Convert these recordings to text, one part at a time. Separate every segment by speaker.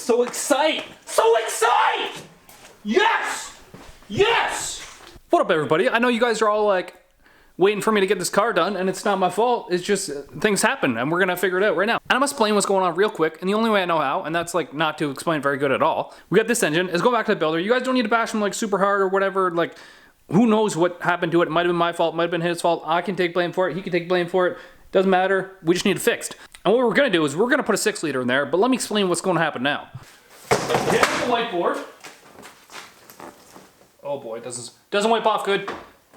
Speaker 1: So excite! So excite! Yes! Yes! What up, everybody? I know you guys are all like waiting for me to get this car done, and it's not my fault. It's just things happen, and we're gonna figure it out right now. And I'm gonna explain what's going on real quick, and the only way I know how, and that's like not to explain very good at all. We got this engine. Let's go back to the builder. You guys don't need to bash him like super hard or whatever. Like, who knows what happened to it? It might have been my fault. It might have been his fault. I can take blame for it. He can take blame for it. Doesn't matter. We just need it fixed. And what we're gonna do is we're gonna put a 6-liter in there. But let me explain what's going to happen now. Hit the whiteboard. Oh boy, it doesn't wipe off good.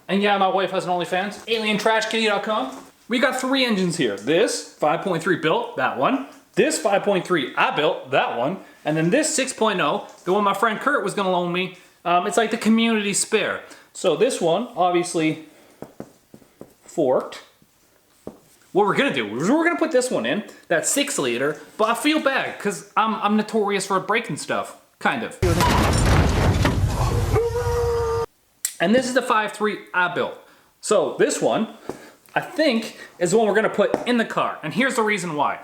Speaker 1: And yeah, my wife has an OnlyFans, alientrashkitty.com. We got 3 engines here. This 5.3 built, that one. This 5.3 I built, that one. And then this 6.0, the one my friend Kurt was gonna loan me. It's like the community spare. So this one, obviously forked. What we're gonna do is we're gonna put this one in, that 6-liter, but I feel bad, because I'm notorious for breaking stuff, kind of. And this is the 5.3 I built. So this one, I think, is the one we're gonna put in the car. And here's the reason why.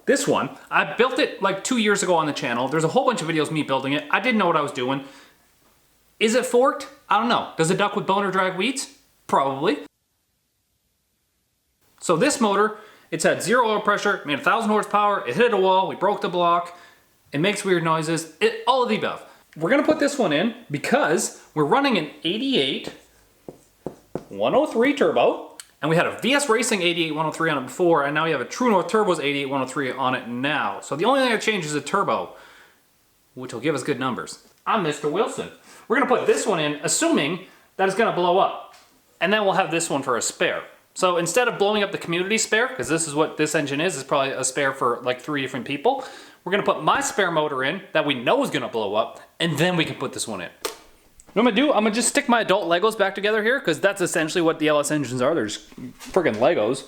Speaker 1: This one, I built it like 2 years ago on the channel. There's a whole bunch of videos of me building it. I didn't know what I was doing. Is it forked? I don't know. Does it duck with boner drag weeds? Probably. So this motor, it's had 0 oil pressure, made 1,000 horsepower, it hit a wall, we broke the block, it makes weird noises, all of the above. We're gonna put this one in because we're running an 88 103 turbo, and we had a VS Racing 88 103 on it before, and now we have a True North Turbo's 88 103 on it now. So the only thing that changes is the turbo, which will give us good numbers. I'm Mr. Wilson. We're gonna put this one in, assuming that it's gonna blow up, and then we'll have this one for a spare. So instead of blowing up the community spare, because this is what this engine is, it's probably a spare for like 3 different people, we're gonna put my spare motor in that we know is gonna blow up, and then we can put this one in. What I'm gonna do, I'm gonna just stick my adult Legos back together here, because that's essentially what the LS engines are. They're just friggin' Legos.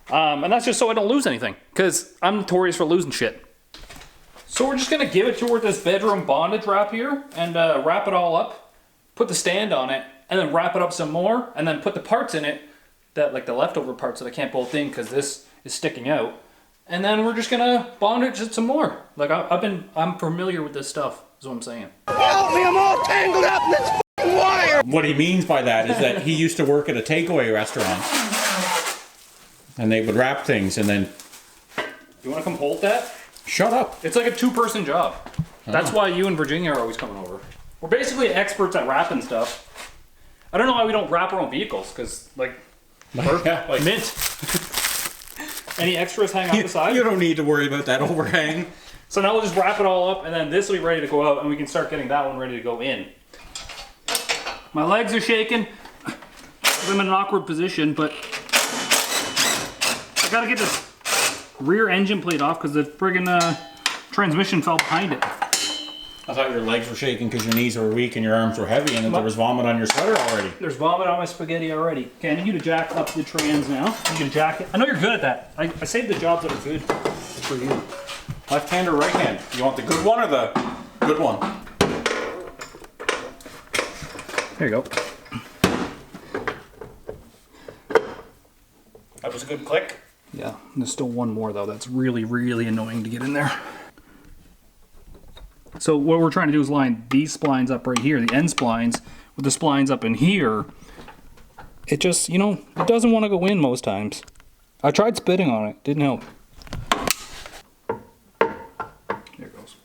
Speaker 1: And that's just so I don't lose anything, because I'm notorious for losing shit. So we're just gonna give it toward this bedroom bondage wrap here, and wrap it all up, put the stand on it, and then wrap it up some more, and then put the parts in it, that like the leftover parts that I can't bolt in because this is sticking out. And then we're just gonna bondage it some more. Like I'm familiar with this stuff, is what I'm saying.
Speaker 2: Help me, I'm all tangled up in this f***ing wire!
Speaker 3: What he means by that is that he used to work at a takeaway restaurant. And they would wrap things and then...
Speaker 1: You wanna come hold that?
Speaker 3: Shut up.
Speaker 1: It's like a 2-person job. That's why you and Virginia are always coming over. We're basically experts at wrapping stuff. I don't know why we don't wrap our own vehicles, because like mint. Any extras hang off the side?
Speaker 3: You don't need to worry about that overhang.
Speaker 1: So now we'll just wrap it all up, and then this will be ready to go out, and we can start getting that one ready to go in. My legs are shaking. I'm in an awkward position, but I gotta get this rear engine plate off because the friggin' transmission fell behind it.
Speaker 3: I thought your legs were shaking because your knees were weak and your arms were heavy and that there was vomit on your sweater already.
Speaker 1: There's vomit on my spaghetti already. Okay, I need you to jack up the trans now. You can jack it. I know you're good at that. I saved the jobs that are good for you.
Speaker 3: Left hand or right hand? You want the good one or the good one?
Speaker 1: There you go.
Speaker 3: That was a good click.
Speaker 1: Yeah, there's still one more though. That's really, really annoying to get in there. So what we're trying to do is line these splines up right here, the end splines, with the splines up in here. It just, you know, it doesn't want to go in most times. I tried spitting on it, didn't help. There it goes.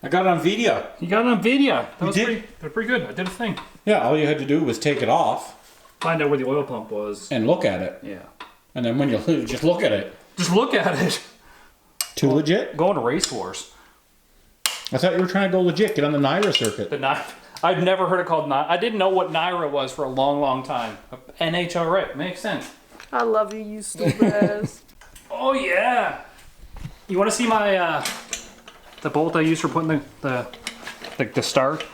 Speaker 3: I got it on video.
Speaker 1: You got it on video. That was pretty good. I did a thing.
Speaker 3: Yeah, all you had to do was take it off.
Speaker 1: Find out where the oil pump was.
Speaker 3: And look at it.
Speaker 1: Yeah.
Speaker 3: And then when you just look at it.
Speaker 1: Just look at it.
Speaker 3: Too legit?
Speaker 1: Going to Race Wars.
Speaker 3: I thought you were trying to go legit, get on the Naira circuit.
Speaker 1: I've never heard it called Naira. I didn't know what Naira was for a long, long time. NHRA, makes sense.
Speaker 4: I love you, you stupid ass.
Speaker 1: Oh yeah! You want to see my the bolt I use for putting the start?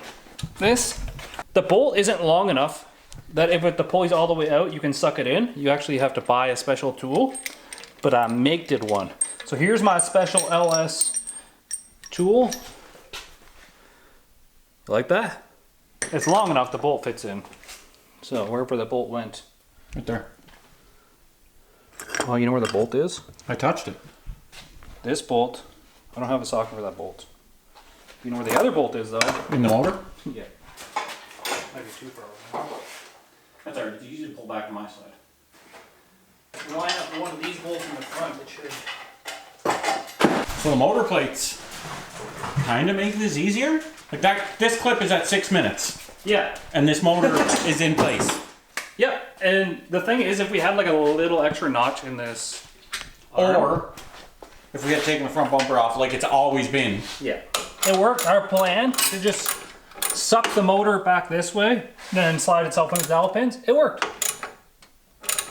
Speaker 1: The bolt isn't long enough that if the pulley's all the way out, you can suck it in. You actually have to buy a special tool, but I maked one. So here's my special LS tool. Like that? It's long enough the bolt fits in. So wherever the bolt went.
Speaker 3: Right there.
Speaker 1: Oh, you know where the bolt is?
Speaker 3: I touched it.
Speaker 1: this bolt. I don't have a socket for that bolt. You know where the other bolt is though?
Speaker 3: In the motor?
Speaker 1: Yeah. Might be too far.
Speaker 3: That's alright. It's easy to pull back on my side.
Speaker 1: Line up one of these bolts in the front. It should.
Speaker 3: So the motor plates kind of make this easier. Like that, this clip is at 6 minutes,
Speaker 1: Yeah.
Speaker 3: and this motor is in place.
Speaker 1: Yep. And the thing is, if we had like a little extra notch in this,
Speaker 3: Or if we had taken the front bumper off, like it's always been.
Speaker 1: yeah, it worked. Our plan to just suck the motor back this way, then slide itself into the dowel pins. It worked.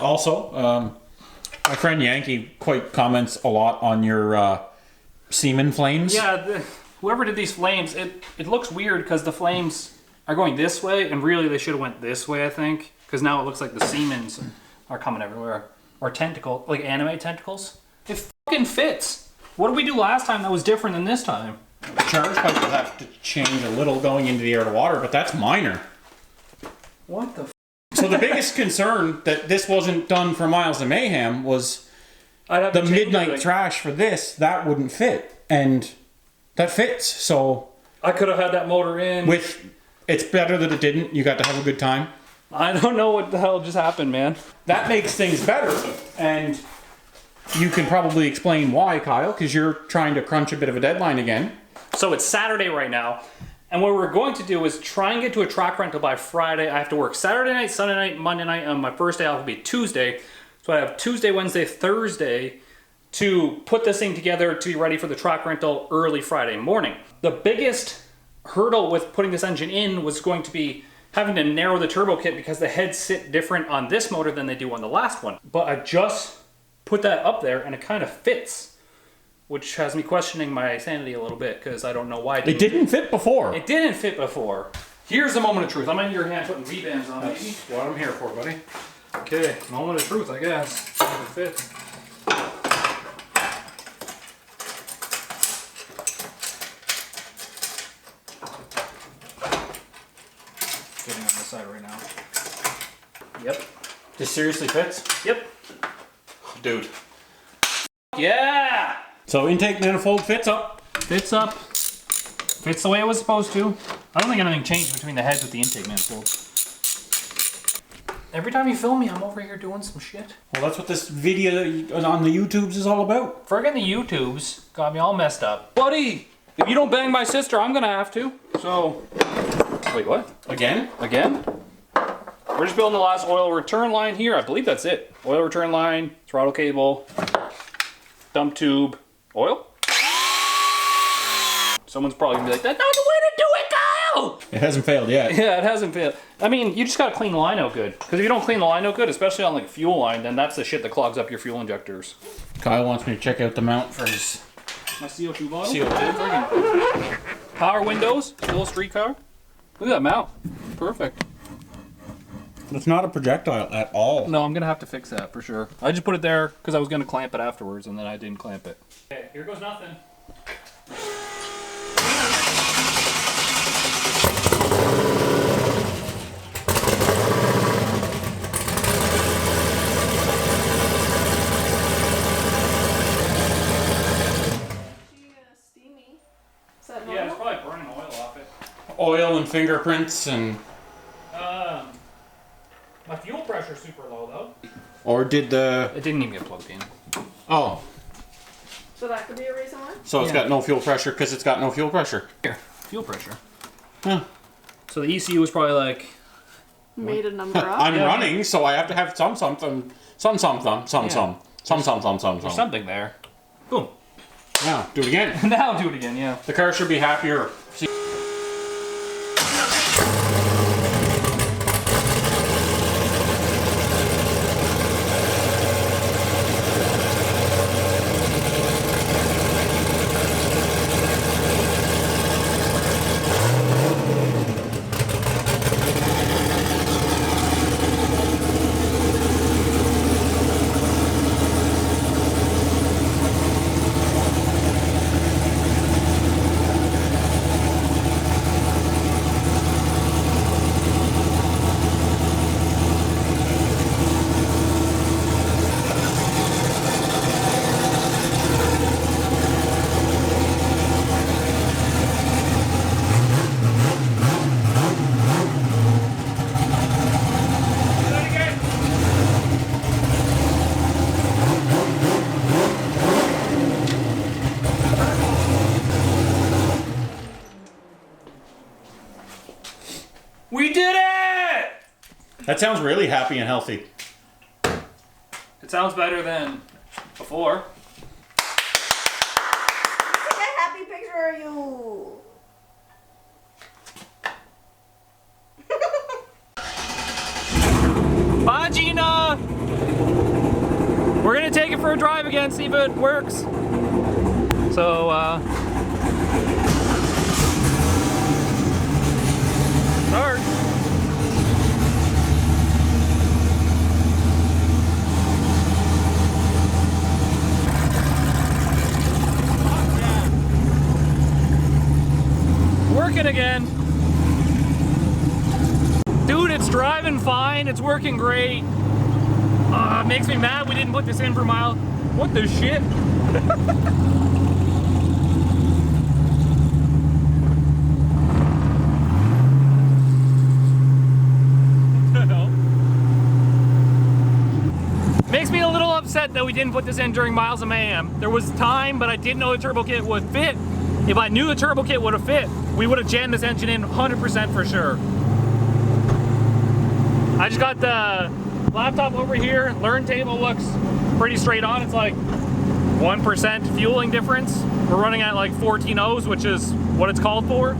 Speaker 3: Also, my friend Yankee quite comments a lot on your Siemens flames.
Speaker 1: Yeah. Whoever did these flames, it looks weird because the flames are going this way, and really they should have went this way, I think, because now it looks like the Siemens are coming everywhere. Or tentacle, like anime tentacles. It fucking fits. What did we do last time that was different than this time?
Speaker 3: The charge pipe will have to change a little going into the air to water, but that's minor.
Speaker 1: What the?
Speaker 3: So the biggest concern that this wasn't done for Miles of Mayhem was
Speaker 1: I'd have
Speaker 3: the
Speaker 1: to change
Speaker 3: midnight
Speaker 1: everything.
Speaker 3: trash for this. That wouldn't fit, and that fits. So
Speaker 1: I could have had that motor in.
Speaker 3: it's better that it didn't. You got to have a good time.
Speaker 1: I don't know what the hell just happened, man.
Speaker 3: That makes things better, and you can probably explain why, Kyle, because you're trying to crunch a bit of a deadline again.
Speaker 1: So it's Saturday right now, and what we're going to do is try and get to a track rental by Friday. I have to work Saturday night, Sunday night, Monday night, and my first day off will be Tuesday. So I have Tuesday, Wednesday, Thursday to put this thing together to be ready for the track rental early Friday morning. The biggest hurdle with putting this engine in was going to be having to narrow the turbo kit because the heads sit different on this motor than they do on the last one. But I just put that up there and it kind of fits, which has me questioning my sanity a little bit because I don't know why
Speaker 3: It didn't fit before.
Speaker 1: it didn't fit before. Here's the moment of truth. I'm in your hand putting V-bands on, maybe.
Speaker 3: That's what I'm here for, buddy.
Speaker 1: Okay, moment of truth, I guess. If it fits. Getting on this side right now. Yep.
Speaker 3: This seriously fits?
Speaker 1: Yep.
Speaker 3: Dude.
Speaker 1: Yeah!
Speaker 3: So intake manifold fits up.
Speaker 1: Fits up. Fits the way it was supposed to. I don't think anything changed between the heads with the intake manifold. Every time you film me, I'm over here doing some shit.
Speaker 3: Well, that's what this video on the YouTubes is all about.
Speaker 1: Friggin' the YouTubes got me all messed up. Buddy, if you don't bang my sister, I'm gonna have to. So, wait, what?
Speaker 3: Again?
Speaker 1: Again? We're just building the last oil return line here. I believe that's it. Oil return line, throttle cable, dump tube, oil. Someone's probably gonna be like, that's not the way to do it, Kyle!
Speaker 3: It hasn't failed yet.
Speaker 1: Yeah, it hasn't failed. I mean, you just gotta clean the line out good. Because if you don't clean the line out good, especially on like a fuel line, then that's the shit that clogs up your fuel injectors.
Speaker 3: Kyle wants me to check out the mount for his
Speaker 1: My CO2 bottle?
Speaker 3: CO2.
Speaker 1: Power windows, little street car. Look at that mount. Perfect.
Speaker 3: It's not a projectile at all.
Speaker 1: No, I'm gonna have to fix that for sure. I just put it there because I was gonna clamp it afterwards and then I didn't clamp it. Okay, here goes nothing.
Speaker 4: Steamy. Is that
Speaker 1: Yeah, it's
Speaker 4: normal?
Speaker 1: probably burning oil off it.
Speaker 3: Oil and fingerprints and...
Speaker 1: My fuel pressure's super low though.
Speaker 3: Or did the...
Speaker 1: It didn't even get plugged in.
Speaker 3: Oh,
Speaker 4: So that could be a reason why?
Speaker 3: so it's
Speaker 1: Yeah.
Speaker 3: got no fuel pressure because it's got no fuel pressure.
Speaker 1: Here, fuel pressure.
Speaker 3: Huh.
Speaker 1: So the ECU was probably like,
Speaker 4: Made a number up.
Speaker 3: I'm
Speaker 1: Yeah.
Speaker 3: running, so I have to have some something.
Speaker 1: something there. Boom.
Speaker 3: Yeah, do it again.
Speaker 1: Now do it again, yeah.
Speaker 3: The car should be happier. See- That sounds really happy and healthy.
Speaker 1: It sounds better than before.
Speaker 5: Take a happy picture of you.
Speaker 1: Bye, Gina! We're gonna take it for a drive again, see if it works. So, start. Working again. Dude, it's driving fine. It's working great. It makes me mad we didn't put this in for a mile. What the shit? Makes me a little upset that we didn't put this in during miles of mayhem. There was time, but I didn't know the turbo kit would fit. If I knew the turbo kit would have fit, we would have jammed this engine in 100% for sure. I just got the laptop over here. Learn table looks pretty straight on. It's like 1% fueling difference. We're running at like 14 O's, which is what it's called for.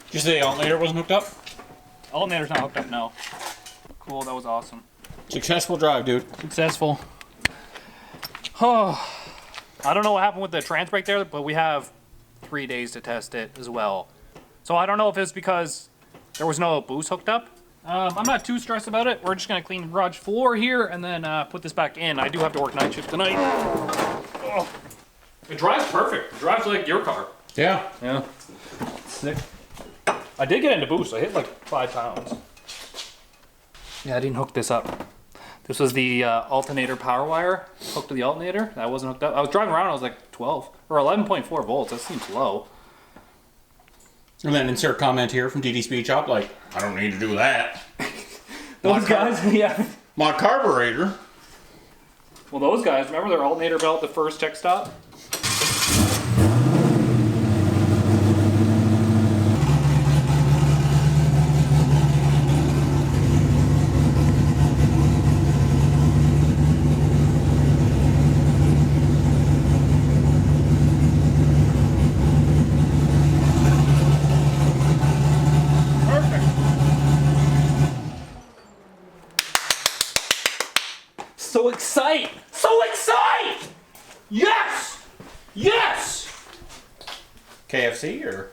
Speaker 3: Did you say the alternator wasn't hooked up?
Speaker 1: Alternator's not hooked up, no. Cool, that was awesome.
Speaker 3: Successful drive, dude.
Speaker 1: Successful. Oh, I don't know what happened with the trans brake there, but we have 3 days to test it as well. So I don't know if it's because there was no boost hooked up. I'm not too stressed about it. We're just gonna clean the garage floor here and then put this back in. I do have to work night shift tonight. Oh. It drives perfect. It drives like your car.
Speaker 3: Yeah.
Speaker 1: Yeah. Sick. I did get into boost. I hit like 5 pounds. Yeah, I didn't hook this up. This was the alternator power wire hooked to the alternator. That wasn't hooked up. I was driving around. I was like 12 or 11.4 volts. That seems low.
Speaker 3: And then insert comment here from DD Speed Shop, like, I don't need to do that.
Speaker 1: Those guys, yeah.
Speaker 3: My carburetor.
Speaker 1: Well, those guys, remember their alternator belt, the first check stop? So excite! So excite! Yes! Yes!
Speaker 3: KFC or?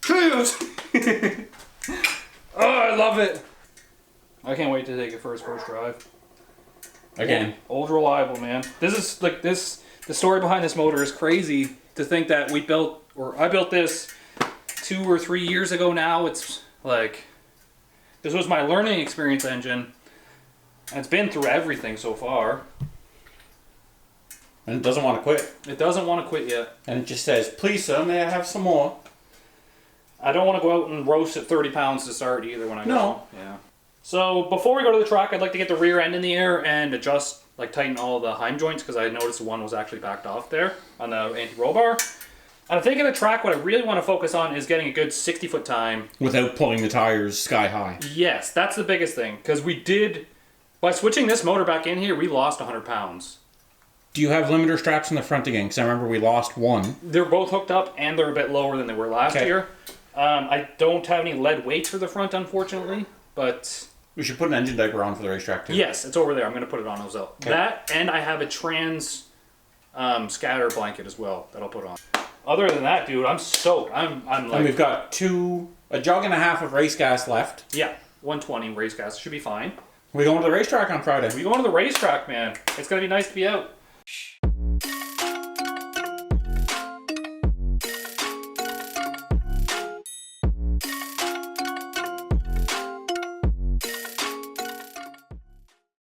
Speaker 1: Cheers! Oh, I love it. I can't wait to take it for his first drive.
Speaker 3: Again.
Speaker 1: Old reliable, man. This is like this. The story behind this motor is crazy to think that I built this 2 or 3 years ago now. It's like, this was my learning experience engine. And it's been through everything so far.
Speaker 3: And it doesn't want to quit.
Speaker 1: It doesn't want to quit yet.
Speaker 3: And it just says, please sir, may I have some more?
Speaker 1: I don't want to go out and roast at 30 pounds to start either when I go.
Speaker 3: No.
Speaker 1: Yeah. So before we go to the track, I'd like to get the rear end in the air and adjust, like tighten all the heim joints because I noticed one was actually backed off there on the anti-roll bar. And I think in the track, what I really want to focus on is getting a good 60-foot time.
Speaker 3: Without pulling the tires sky high.
Speaker 1: Yes, that's the biggest thing. Because we did, by switching this motor back in here, we lost 100 pounds.
Speaker 3: Do you have limiter straps in the front again? Because I remember we lost one.
Speaker 1: They're both hooked up and they're a bit lower than they were last year. I don't have any lead weights for the front, unfortunately, but...
Speaker 3: We should put an engine diaper on for the racetrack too.
Speaker 1: Yes, it's over there. I'm going to put it on as well. Okay. That, and I have a trans scatter blanket as well that I'll put on. Other than that, dude, I'm stoked. I'm like...
Speaker 3: And we've got a jug and a half of race gas left.
Speaker 1: Yeah, 120 race gas. Should be fine.
Speaker 3: We going to the racetrack on Friday.
Speaker 1: We going to the racetrack, man. It's going to be nice to be out.